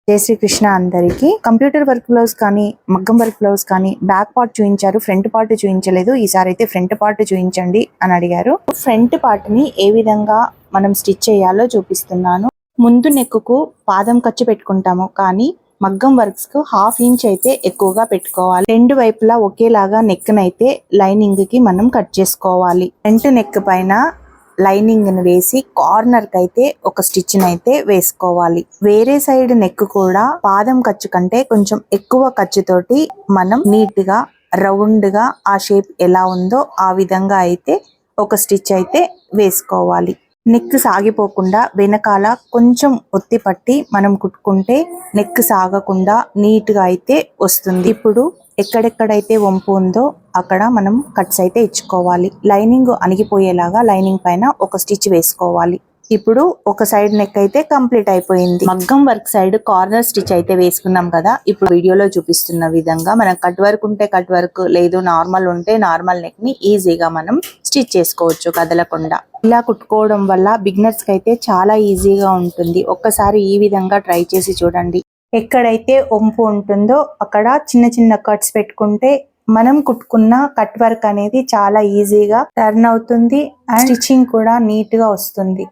జై శ్రీకృష్ణ అందరికి. Computer work blouse కానీ మగ్గం వర్క్ బ్లౌజ్ కానీ బ్యాక్ పార్ట్ చూపించారు, ఫ్రంట్ పార్ట్ చూపించలేదు. ఈసారి అయితే ఫ్రంట్ పార్ట్ చూపించండి అని అడిగారు. ఫ్రంట్ పార్ట్ ని ఏ విధంగా మనం స్టిచ్ చేయాలో చూపిస్తున్నాను. ముందు నెక్కు పాదం ఖర్చు పెట్టుకుంటాము, కానీ మగ్గం వర్క్స్ కు 1/2 ఇంచ్ అయితే ఎక్కువగా పెట్టుకోవాలి. రెండు వైపులా ఒకేలాగా నెక్ నైతే లైనింగ్ కి మనం కట్ చేసుకోవాలి. ఫ్రంట్ నెక్ పైన లైనింగ్ ని వేసి కార్నర్ కి అయితే ఒక స్టిచ్ అయితే వేసుకోవాలి. వేరే సైడ్ నెక్ కూడా పాదం ఖర్చు కంటే కొంచెం ఎక్కువ ఖర్చుతోటి మనం నీట్ గా రౌండ్ గా ఆ షేప్ ఎలా ఉందో ఆ విధంగా అయితే ఒక స్టిచ్ అయితే వేసుకోవాలి. నెక్ సాగిపోకుండా వెనకాల కొంచెం ఒత్తి పట్టి మనం కుట్టుకుంటే నెక్ సాగకుండా నీట్ గా అయితే వస్తుంది. ఇప్పుడు ఎక్కడెక్కడైతే వంపు ఉందో అక్కడ మనం కట్స్ అయితే ఇచ్చుకోవాలి. లైనింగ్ అణిగిపోయేలాగా లైనింగ్ పైన ఒక స్టిచ్ వేసుకోవాలి. ఇప్పుడు ఒక సైడ్ నెక్ అయితే కంప్లీట్ అయిపోయింది. మగ్గం వర్క్ సైడ్ కార్నర్ స్టిచ్ అయితే వేసుకున్నాం కదా. ఇప్పుడు వీడియోలో చూపిస్తున్న విధంగా మనం కట్ వర్క్ ఉంటే కట్ వర్క్, లేదు నార్మల్ ఉంటే నార్మల్ నెక్ ని ఈజీగా మనం స్టిచ్ చేసుకోవచ్చు కదలకుండా. ఇలా కుట్టుకోవడం వల్ల బిగినర్స్ కి అయితే చాలా ఈజీగా ఉంటుంది. ఒక్కసారి ఈ విధంగా ట్రై చేసి చూడండి. ఎక్కడైతే వంపు ఉంటుందో అక్కడ చిన్న చిన్న కట్స్ పెట్టుకుంటే మనం కుట్టుకున్న కట్ వర్క్ అనేది చాలా ఈజీగా టర్న్ అవుతుంది అండ్ స్టిచ్చింగ్ కూడా నీట్ గా వస్తుంది.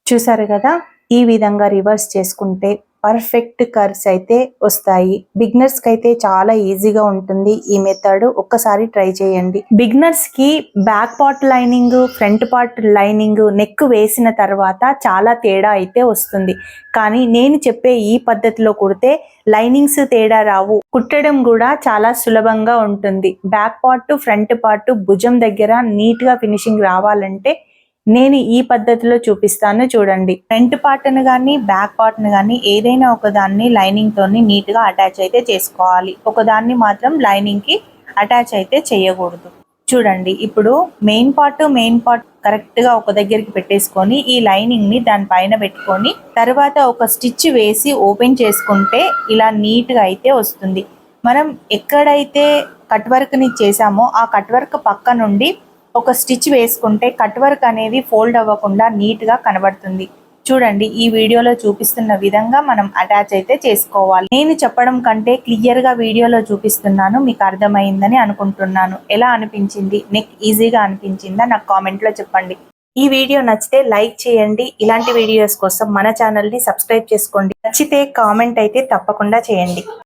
చూసారు కదా, ఈ విధంగా రివర్స్ చేసుకుంటే పర్ఫెక్ట్ కర్వ్స్ అయితే వస్తాయి. బిగినర్స్ కి అయితే చాలా ఈజీగా ఉంటుంది ఈ మెథడ్. ఒక్కసారి ట్రై చేయండి. బిగినర్స్ కి back part lining, front part lining, neck వేసిన తర్వాత చాలా తేడా అయితే వస్తుంది. కానీ నేను చెప్పే ఈ పద్ధతిలో కుడితే లైనింగ్స్ తేడా రావు, కుట్టడం కూడా చాలా సులభంగా ఉంటుంది. బ్యాక్ పార్ట్, ఫ్రంట్ పార్ట్ భుజం దగ్గర నీట్ గా ఫినిషింగ్ రావాలంటే నేను ఈ పద్ధతిలో చూపిస్తాను చూడండి. ఫ్రంట్ పార్ట్ ను గానీ బ్యాక్ పార్ట్ ను గానీ ఏదైనా ఒకదాన్ని లైనింగ్ తోని నీట్ గా అటాచ్ అయితే చేసుకోవాలి. ఒకదాన్ని మాత్రం లైనింగ్ కి అటాచ్ అయితే చేయకూడదు. చూడండి, ఇప్పుడు మెయిన్ పార్ట్ కరెక్ట్ గా ఒక దగ్గరికి పెట్టేసుకొని ఈ లైనింగ్ ని దాని పైన పెట్టుకొని తర్వాత ఒక స్టిచ్ వేసి ఓపెన్ చేసుకుంటే ఇలా నీట్ గా అయితే వస్తుంది. మనం ఎక్కడైతే కట్ వర్క్ ని చేసామో ఆ కట్ వర్క్ పక్క నుండి ఒక స్టిచ్ వేసుకుంటే కట్ వర్క్ అనేది ఫోల్డ్ అవ్వకుండా నీట్ గా కనబడుతుంది. చూడండి, ఈ వీడియోలో చూపిస్తున్న విధంగా మనం అటాచ్ అయితే చేసుకోవాలి. నేను చెప్పడం కంటే క్లియర్ గా వీడియోలో చూపిస్తున్నాను, మీకు అర్థమైందని అనుకుంటున్నాను. ఎలా అనిపించింది? నెక్ ఈజీగా అనిపించిందా? నాకు కామెంట్ లో చెప్పండి. ఈ వీడియో నచ్చితే లైక్ చేయండి. ఇలాంటి వీడియోస్ కోసం మన ఛానల్ ని సబ్స్క్రైబ్ చేసుకోండి. నచ్చితే కామెంట్ అయితే తప్పకుండా చేయండి.